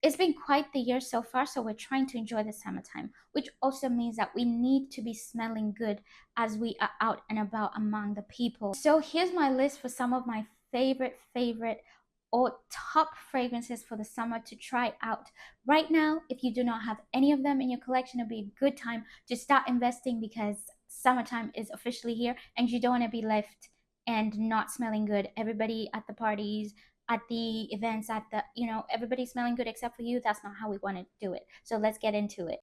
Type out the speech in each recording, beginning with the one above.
it's been quite the year so far, so we're trying to enjoy the summertime, which also means that we need to be smelling good as we are out and about among the people. So here's my list for some of my favorite or top fragrances for the summer to try out right now. If you do not have any of them in your collection, it'll be a good time to start investing, because summertime is officially here and you don't want to be left and not smelling good. Everybody at the parties, at the events, at the, everybody's smelling good except for you. That's not how we want to do it. So let's get into it.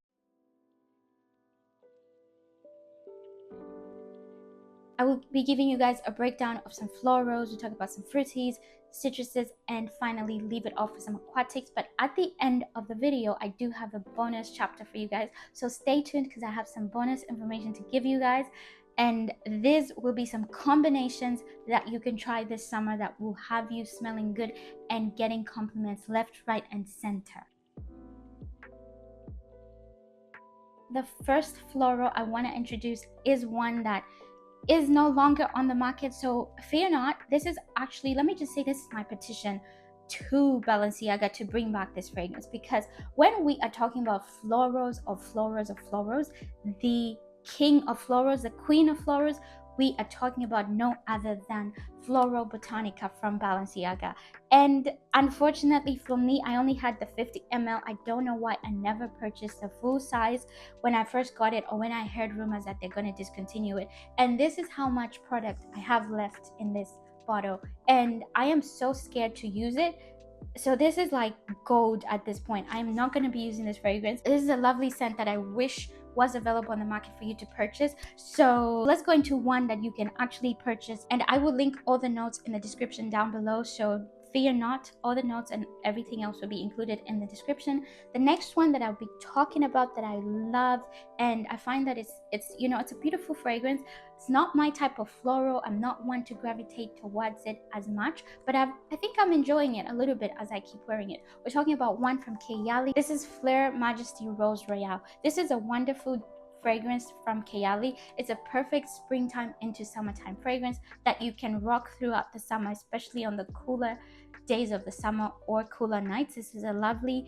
I will be giving you guys a breakdown of some florals. We'll talk about some fruities, citruses, and finally leave it off with some aquatics. But at the end of the video, I do have a bonus chapter for you guys. So stay tuned, because I have some bonus information to give you guys. And this will be some combinations that you can try this summer that will have you smelling good and getting compliments left, right, and center. The first floral I want to introduce is one that is no longer on the market, so fear not. This is actually, let me just say, this is my petition to Balenciaga to bring back this fragrance, because when we are talking about florals of florals of florals, the king of florals, the queen of florals, we are talking about no other than Floralbontica from Balenciaga. And unfortunately for me, I only had the 50 ml. I don't know why I never purchased the full size when I first got it, or when I heard rumors that they're going to discontinue it. And this is how much product I have left in this bottle, and I am so scared to use it. So this is like gold at this point. I'm not going to be using this fragrance. This is a lovely scent that I wish was available on the market for you to purchase. So let's go into one that you can actually purchase, and I will link all the notes in the description down below, so fear not, all the notes and everything else will be included in the description. The next one that I'll be talking about that I love, and I find that it's it's a beautiful fragrance. It's not my type of floral. I'm not one to gravitate towards it as much, but I think I'm enjoying it a little bit as I keep wearing it. We're talking about one from Kayali. This is Fleur Majesty Rose Royale. This is a wonderful fragrance from Kayali. It's a perfect springtime into summertime fragrance that you can rock throughout the summer, especially on the cooler days of the summer or cooler nights. This is a lovely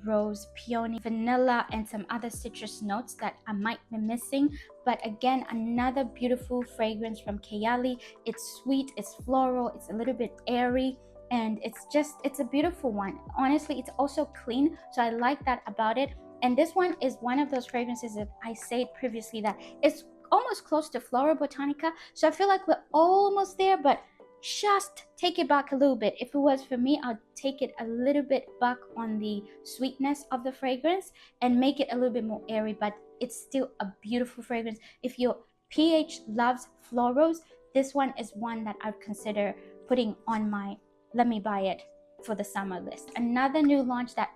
rose, peony, vanilla, and some other citrus notes that I might be missing. But again, another beautiful fragrance from Kayali. It's sweet, it's floral, it's a little bit airy, and it's a beautiful one. Honestly, it's also clean, so I like that about it. And this one is one of those fragrances that I said previously that it's almost close to Floralbontica, so I feel like we're almost there, but just take it back a little bit. If it was for me, I'll take it a little bit back on the sweetness of the fragrance and make it a little bit more airy, but it's still a beautiful fragrance. If your pH loves florals, this one is one that I'd consider putting on my let me buy it for the summer list. Another new launch that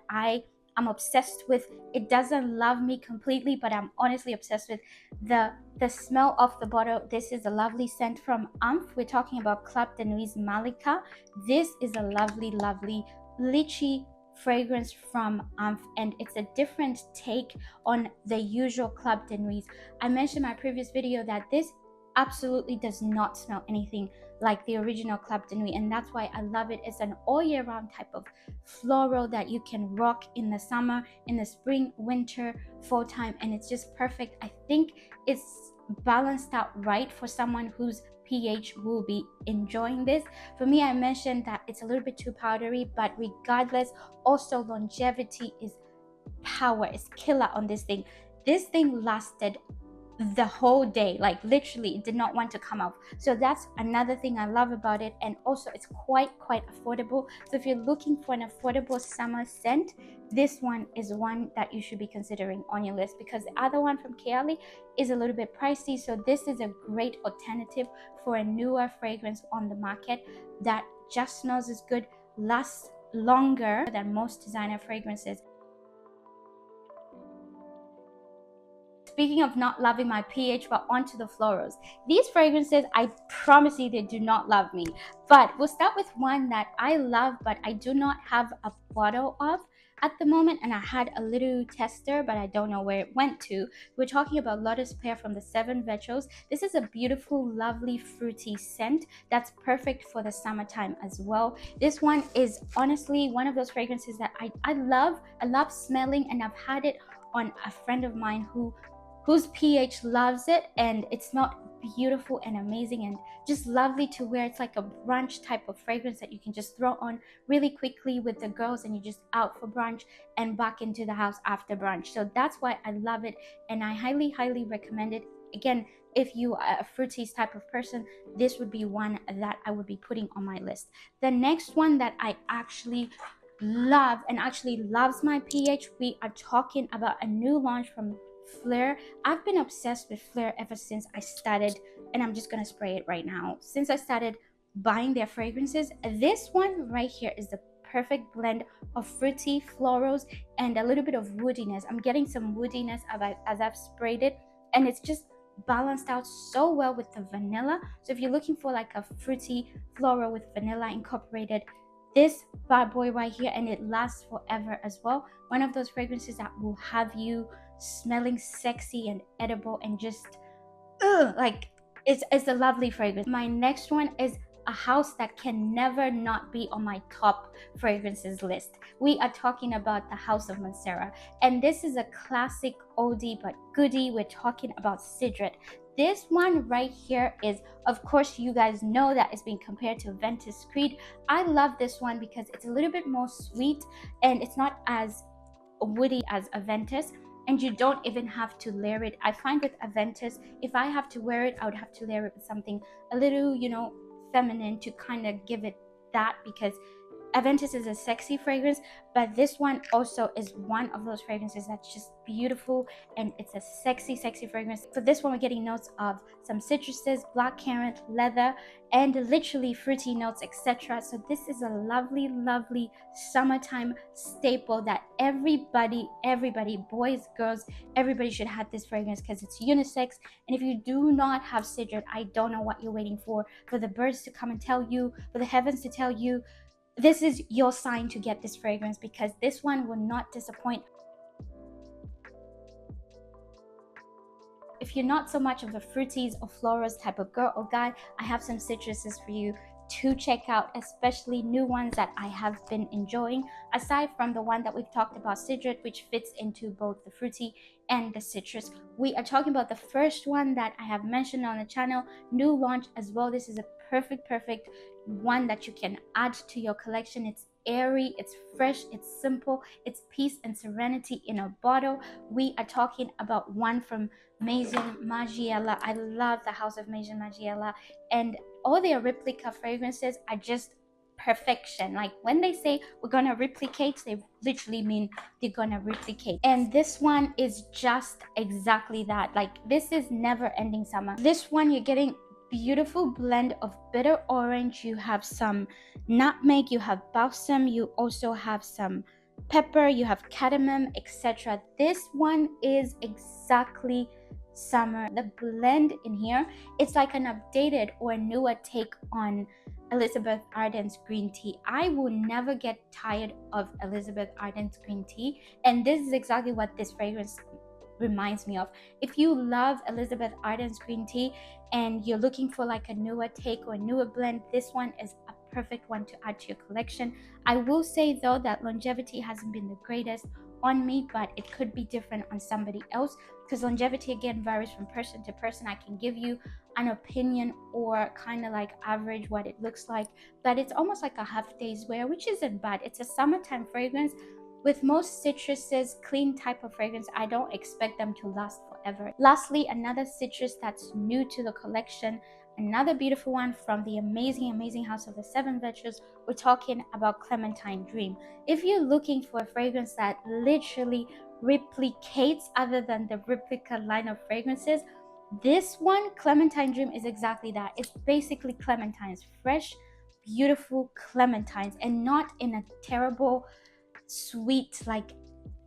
I'm obsessed with. It doesn't love me completely, but I'm honestly obsessed with the smell of the bottle. This is a lovely scent from We're talking about Club de Nuit Malika. This is a lovely lychee fragrance from and it's a different take on the usual Club de Nuit. I mentioned in my previous video that this absolutely does not smell anything like the original Club de Nuit, and that's why I love it. It's an all year round type of floral that you can rock in the summer, in the spring, winter, fall time, and it's just perfect. I think it's balanced out right for someone whose pH will be enjoying this. For me, I mentioned that it's a little bit too powdery, but regardless, also longevity is power, is killer on this thing. This thing lasted the whole day, like literally it did not want to come off. So that's another thing I love about it. And also it's quite affordable. So if you're looking for an affordable summer scent, this one is one that you should be considering on your list, because the other one from Kayali is a little bit pricey. So this is a great alternative for a newer fragrance on the market that just smells as good, lasts longer than most designer fragrances. Speaking of not loving my pH, but onto the florals. These fragrances, I promise you, they do not love me. But we'll start with one that I love, but I do not have a bottle of at the moment, and I had a little tester, but I don't know where it went to. We're talking about Lotus Pear from the Seven Virtues. This is a beautiful, lovely, fruity scent that's perfect for the summertime as well. This one is honestly one of those fragrances that I love. I love smelling, and I've had it on a friend of mine whose pH loves it, and it's not beautiful and amazing and just lovely to wear. It's like a brunch type of fragrance that you can just throw on really quickly with the girls, and you're just out for brunch and back into the house after brunch. So that's why I love it, and I highly recommend it. Again, if you are a fruities type of person, this would be one that I would be putting on my list. The next one that I actually love and actually loves my pH, we are talking about a new launch from Fleur. I've been obsessed with Fleur ever since I started, and I'm just gonna spray it right now. Since I started buying their fragrances, this one right here is the perfect blend of fruity florals and a little bit of woodiness. I'm getting some woodiness as I've sprayed it, and it's just balanced out so well with the vanilla. So if you're looking for like a fruity floral with vanilla incorporated, this bad boy right here, and it lasts forever as well. One of those fragrances that will have you smelling sexy and edible and just like it's a lovely fragrance. My next one is a house that can never not be on my top fragrances list. We are talking about the House of Mancera, and this is a classic oldie but goodie. We're talking about Cedret. This one right here is, of course, you guys know that it's being compared to Ventus Creed. I love this one because it's a little bit more sweet and it's not as woody as Aventus, and you don't even have to layer it. I find with Aventus, if I have to wear it, I would have to layer it with something a little, feminine to kind of give it that, because Aventus is a sexy fragrance, but this one also is one of those fragrances that's just beautiful, and it's a sexy fragrance. For this one, we're getting notes of some citruses, black currant, leather, and literally fruity notes, etc. So this is a lovely summertime staple that everybody, boys, girls, everybody should have this fragrance because it's unisex. And if you do not have Cedret, I don't know what you're waiting for the birds to come and tell you, for the heavens to tell you, this is your sign to get this fragrance, because this one will not disappoint. If you're not so much of a fruities or florals type of girl or guy, I have some citruses for you to check out, especially new ones that I have been enjoying, aside from the one that we've talked about, Cedret, which fits into both the fruity and the citrus. We are talking about the first one that I have mentioned on the channel, new launch as well. This is a perfect one that you can add to your collection. It's airy, it's fresh, it's simple, it's peace and serenity in a bottle. We are talking about one from Maison Margiela. I love the House of Maison Margiela, and all their replica fragrances are just perfection. Like when they say we're gonna replicate, they literally mean they're gonna replicate. And this one is just exactly that. Like, this is never ending summer. This one, you're getting beautiful blend of bitter orange, you have some nutmeg, you have balsam, you also have some pepper, you have cadmium, etc. This one is exactly summer. The blend in here, it's like an updated or newer take on Elizabeth Arden's green tea. I will never get tired of Elizabeth Arden's green tea, and this is exactly what this fragrance reminds me of. If you love Elizabeth Arden's green tea and you're looking for like a newer take or a newer blend, this one is a perfect one to add to your collection. I will say though that longevity hasn't been the greatest on me, but it could be different on somebody else, because longevity again varies from person to person. I can give you an opinion or kind of like average what it looks like, but it's almost like a half day's wear, which isn't bad. It's a summertime fragrance. With most citruses, clean type of fragrance, I don't expect them to last forever. Lastly, another citrus that's new to the collection, another beautiful one from the amazing House of the Seven Virtues. We're talking about Clementine Dream. If you're looking for a fragrance that literally replicates other than the replica line of fragrances, this one, Clementine Dream, is exactly that. It's basically clementines, fresh, beautiful clementines, and not in a terrible sweet, like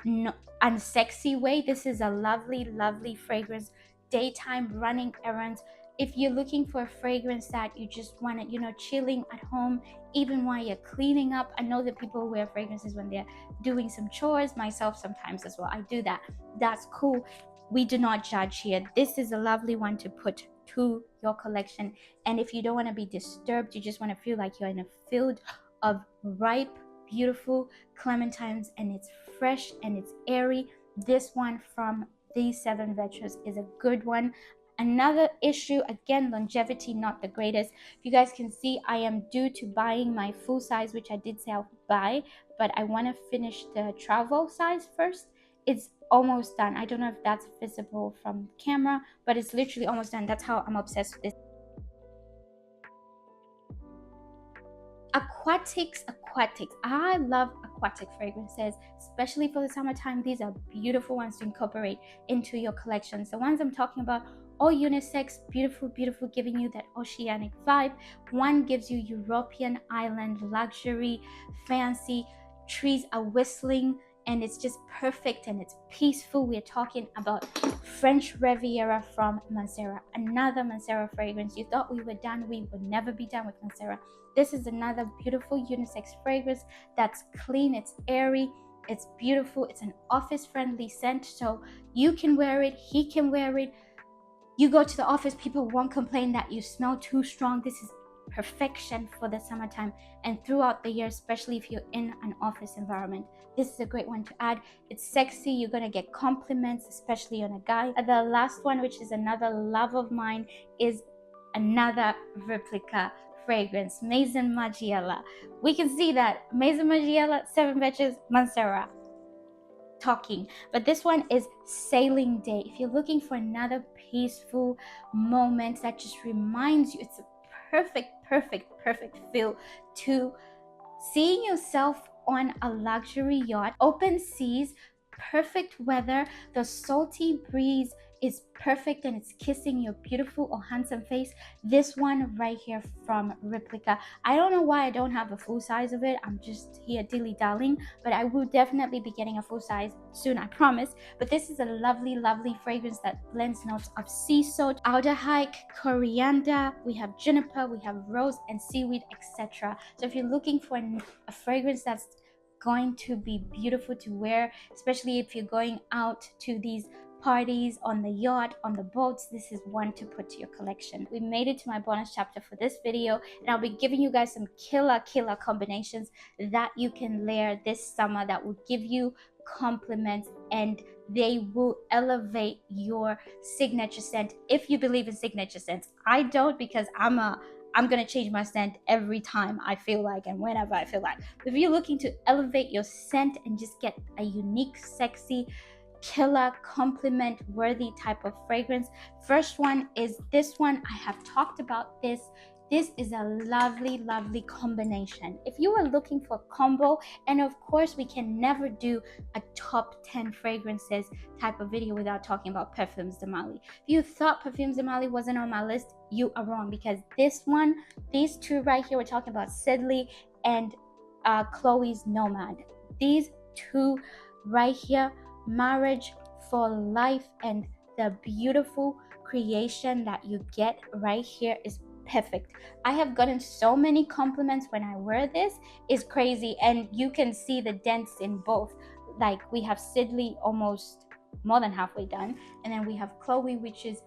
unsexy way. This is a lovely, lovely fragrance. Daytime running errands. If you're looking for a fragrance that you just want to, chilling at home, even while you're cleaning up. I know that people wear fragrances when they're doing some chores, myself sometimes as well. I do that. That's cool. We do not judge here. This is a lovely one to put to your collection. And if you don't want to be disturbed, you just want to feel like you're in a field of ripe, beautiful clementines, and it's fresh and it's airy, this one from these 7 Vetches is a good one. Another issue, again, longevity not the greatest. If you guys can see, I am due to buying my full size, which I did say I'll buy, but I want to finish the travel size first. It's almost done. I don't know if that's visible from camera, but it's literally almost done. That's how I'm obsessed with this. Aquatics. I love aquatic fragrances, especially for the summertime. These are beautiful ones to incorporate into your collections. The ones I'm talking about, all unisex, beautiful, beautiful, giving you that oceanic vibe. One gives you European island luxury, fancy, trees are whistling, and it's just perfect and it's peaceful. We're talking about French Riviera from Mancera, another Mancera fragrance. You thought we were done, we would never be done with Mancera. This is another beautiful unisex fragrance that's clean, it's airy, it's beautiful, it's an office friendly scent, so you can wear it, he can wear it. You go to the office, people won't complain that you smell too strong. This is perfection for the summertime and throughout the year, especially if you're in an office environment. This is a great one to add. It's sexy, you're gonna get compliments, especially on a guy. The last one, which is another love of mine, is another replica fragrance, Maison Margiela. We can see that Maison Margiela, 7 Vetches, Mancera talking, but this one is Sailing Day. If you're looking for another peaceful moment that just reminds you, it's a perfect feel to seeing yourself on a luxury yacht, open seas, perfect weather, the salty breeze is perfect and it's kissing your beautiful or handsome face. This one right here from Replica, I don't know why I don't have a full size of it. I'm just here dilly-dallying, but I will definitely be getting a full size soon, I promise. But this is a lovely fragrance that blends notes of sea salt, aldehyde, coriander, we have juniper, we have rose and seaweed, etc. So if you're looking for a fragrance that's going to be beautiful to wear, especially if you're going out to these parties on the yacht, on the boats, this is one to put to your collection. We made it to my bonus chapter for this video, and I'll be giving you guys some killer combinations that you can layer this summer that will give you compliments and they will elevate your signature scent if you believe in signature scents. I don't, because I'm gonna change my scent every time I feel like and whenever I feel like. If you're looking to elevate your scent and just get a unique, sexy, killer, compliment worthy type of fragrance, first one is this one. I have talked about this. This is a lovely combination. If you are looking for a combo, and of course we can never do a top 10 fragrances type of video without talking about Parfums de Mali. If you thought Parfums de Mali wasn't on my list, you are wrong, because this one, these two right here, we're talking about Sidley and Chloe's Nomad. These two right here, marriage for life, and the beautiful creation that you get right here is perfect. I have gotten so many compliments when I wear this. It's crazy, and you can see the dents in both. Like, we have Sidley almost more than halfway done, and then we have Chloe, which is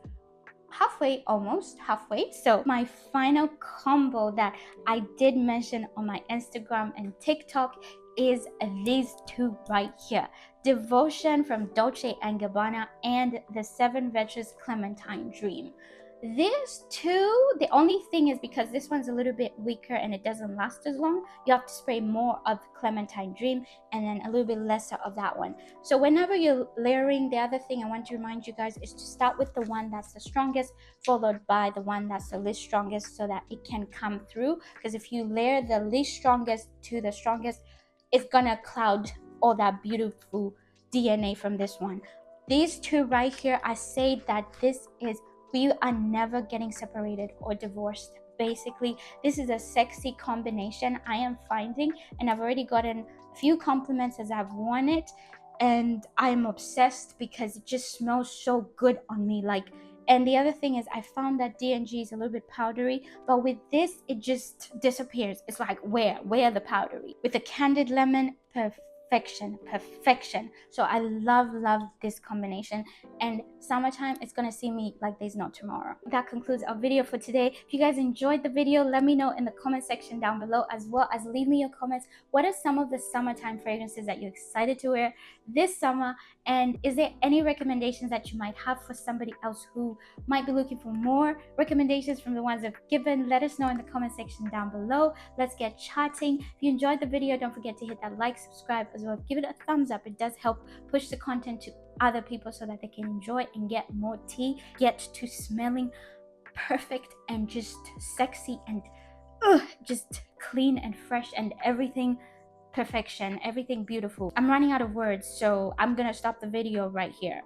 halfway, almost halfway. So my final combo that I did mention on my Instagram and TikTok is these two right here, Devotion from Dolce & Gabbana and the 7 Vetches Clementine Dream. These two, the only thing is, because this one's a little bit weaker and it doesn't last as long, you have to spray more of Clementine Dream and then a little bit lesser of that one. So whenever you're layering, the other thing I want to remind you guys is to start with the one that's the strongest, followed by the one that's the least strongest, so that it can come through. Because if you layer the least strongest to the strongest, it's gonna cloud all that beautiful DNA from this one. These two right here, I say that this is, we are never getting separated or divorced. Basically, this is a sexy combination I am finding, and I've already gotten a few compliments as I've worn it. and I'm obsessed because it just smells so good on me. Like, and the other thing is I found that D&G is a little bit powdery, but with this it just disappears. It's like, where the powdery? With the candied lemon, perfection. So I love this combination, and summertime, it's gonna see me like there's no tomorrow. That concludes our video for today. If you guys enjoyed the video, let me know in the comment section down below, as well as leave me your comments. What are some of the summertime fragrances that you're excited to wear this summer, and is there any recommendations that you might have for somebody else who might be looking for more recommendations from the ones I've given? Let us know in the comment section down below. Let's get chatting. If you enjoyed the video, don't forget to hit that like, subscribe, as well. Give it a thumbs up. It does help push the content to other people so that they can enjoy and get more tea, get to smelling perfect and just sexy and just clean and fresh and everything perfection, everything beautiful. I'm running out of words, so I'm gonna stop the video right here.